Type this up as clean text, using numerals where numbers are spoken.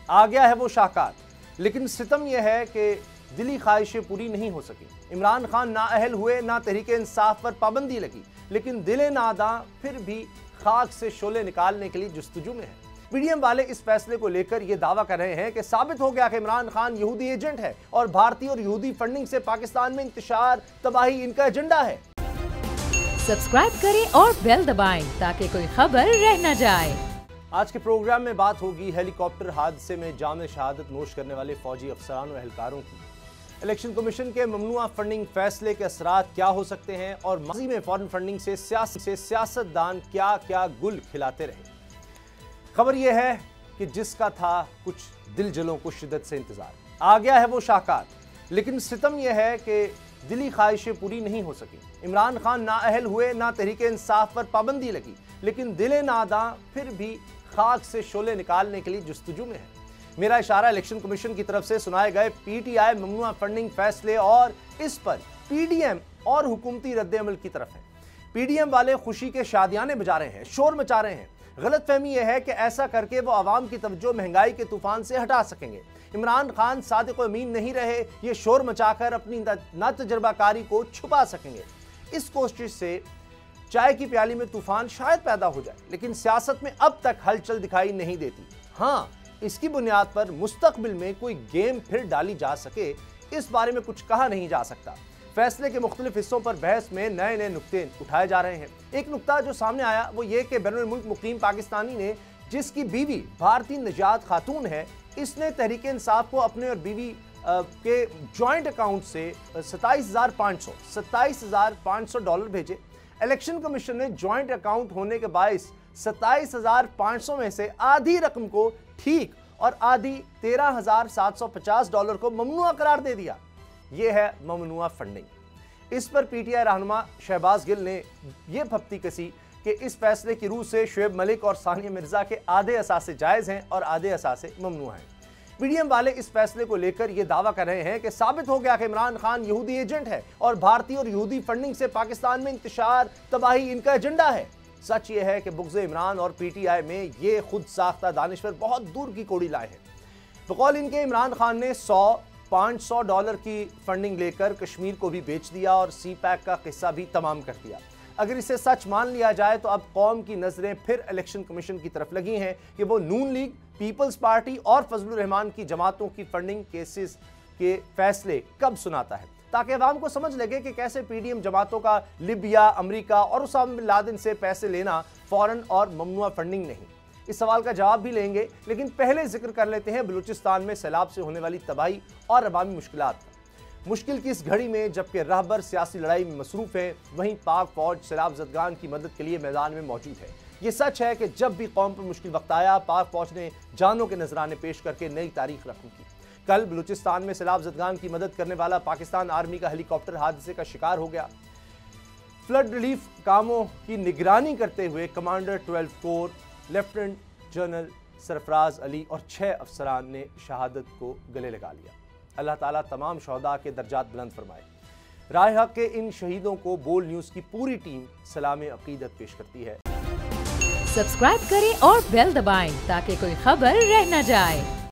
आ गया है वो शाहकार, लेकिन सितम यह है कि दिली ख्वाहिशें पूरी नहीं हो सकी। इमरान खान नाअहल हुए, ना तहरीक इंसाफ पर पाबंदी लगी, लेकिन दिले नादां फिर भी खाक से शोले निकालने के लिए जुस्तजू में है। पीडीएम वाले इस फैसले को लेकर यह दावा कर रहे हैं कि साबित हो गया कि इमरान खान यहूदी एजेंट है और भारतीय और यहूदी फंडिंग से पाकिस्तान में इंतशार तबाही इनका एजेंडा है। सब्सक्राइब करें और बेल दबाएं ताकि कोई खबर रह न जाए। आज के प्रोग्राम में बात होगी हेलीकॉप्टर हादसे में जाम शहादत नोश करने वाले फौजी अफसरान और एहलकारों की, इलेक्शन कमीशन के ममनुआ फंडिंग फैसले के असरात क्या हो सकते हैं और माजी में फॉरेन फंडिंग से सियासतदान क्या क्या गुल खिलाते रहे। खबर यह है कि जिसका था कुछ दिल जलों को शिद्दत से इंतजार, आ गया है वो शाहकार, लेकिन सितम यह है कि दिली ख्वाहिशें पूरी नहीं हो सकी। इमरान खान नाअहल हुए, ना तहरीक इंसाफ पर पाबंदी लगी, लेकिन दिले नादां फिर भी खाक से शोले निकालने के लिए जुस्तजू में है। मेरा इशारा इलेक्शन कमीशन की तरफ से सुनाए गए पीटीआई ममनुआ फंडिंग फैसले और इस पर पीडीएम और हुकूमती रद्द-ए-अमल की तरफ है। पीडीएम वाले खुशी के शादियाने बजा रहे हैं, शोर मचा रहे हैं। गलतफहमी यह है कि ऐसा करके वो आवाम की तवज्जो महंगाई के तूफान से हटा सकेंगे। इमरान खान सादिक व अमीन नहीं रहे, ये शोर मचाकर अपनी नातजुर्बाकारी को छुपा सकेंगे। इस कोशिश से चाय की प्याली में तूफान शायद पैदा हो जाए, लेकिन सियासत में अब तक हलचल दिखाई नहीं देती। हाँ, इसकी बुनियाद पर मुस्तकबिल में कोई गेम फिर डाली जा सके, इस बारे में कुछ कहा नहीं जा सकता। फैसले के मुख्तलिफ हिस्सों पर बहस में नए नए नुक्ते उठाए जा रहे हैं। एक नुक्ता जो सामने आया वो ये कि बैनुल मुल्क मुकीम पाकिस्तानी ने, जिसकी बीवी भारतीय निजात खातून है, इसने तहरीक इंसाफ को अपने और बीवी के जॉइंट अकाउंट से $27,500 भेजे। इलेक्शन कमीशन ने जॉइंट अकाउंट होने के बायस $27,500 में से आधी रकम को ठीक और आधी $13,750 को ममनुआ करार दे दिया। यह है ममनुआ फंडिंग। इस पर पीटीआई रहनुमा शहबाज गिल ने यह फप्ती कसी कि इस फैसले की रूह से शुएब मलिक और सानिया मिर्जा के आधे असासे जायज हैं और आधे असासे ममनुआ हैं। पीडीएम वाले इस फैसले को लेकर यह दावा कर रहे हैं कि साबित हो गया कि इमरान खान यहूदी एजेंट है और भारतीय और यहूदी फंडिंग से पाकिस्तान में इंतशार तबाही इनका एजेंडा है। सच यह है कि बुग़्ज़ इमरान और पीटीआई में ये खुद साख्ता दानिश्वर बहुत दूर की कोड़ी लाए हैं। बकौल इनके इमरान खान ने $500 की फंडिंग लेकर कश्मीर को भी बेच दिया और सी पैक का किस्सा भी तमाम कर दिया। अगर इसे सच मान लिया जाए तो अब कौम की नजरें फिर इलेक्शन कमीशन की तरफ लगी हैं कि वो नून लीग, पीपल्स पार्टी और फजलुर रहमान की जमातों की फंडिंग केसेस के फैसले कब सुनाता है, ताकि अवाम को समझ लगे कि कैसे पीडीएम जमातों का लिबिया, अमेरिका और उसामा बिन लादेन से पैसे लेना फौरन और ममनुआ फंडिंग नहीं। इस सवाल का जवाब भी लेंगे, लेकिन पहले जिक्र कर लेते हैं बलूचिस्तान में सैलाब से होने वाली तबाही और अवामी मुश्किलात। मुश्किल की इस घड़ी में जबकि रहबर सियासी लड़ाई में मसरूफ है, वहीं पाक फौज सैलाब ज़दगान की मदद के लिए मैदान में मौजूद है। ये सच है कि जब भी कौम पर मुश्किल वक्त आया, पाक फौज ने जानों के नजराने पेश करके नई तारीख रकम की। कल बलूचिस्तान में सैलाब ज़दगान की मदद करने वाला पाकिस्तान आर्मी का हेलीकॉप्टर हादसे का शिकार हो गया। फ्लड रिलीफ कामों की निगरानी करते हुए commander 12 core lieutenant general Sarfaraz Ali और 6 अफसरान ने शहादत को गले लगा लिया। अल्लाह ताला तमाम शहदा के दर्जात बुलंद फरमाए। राह हक के इन शहीदों को बोल न्यूज़ की पूरी टीम सलाम अकीदत पेश करती है। सब्सक्राइब करें और बेल दबाएं ताकि कोई खबर रह न जाए।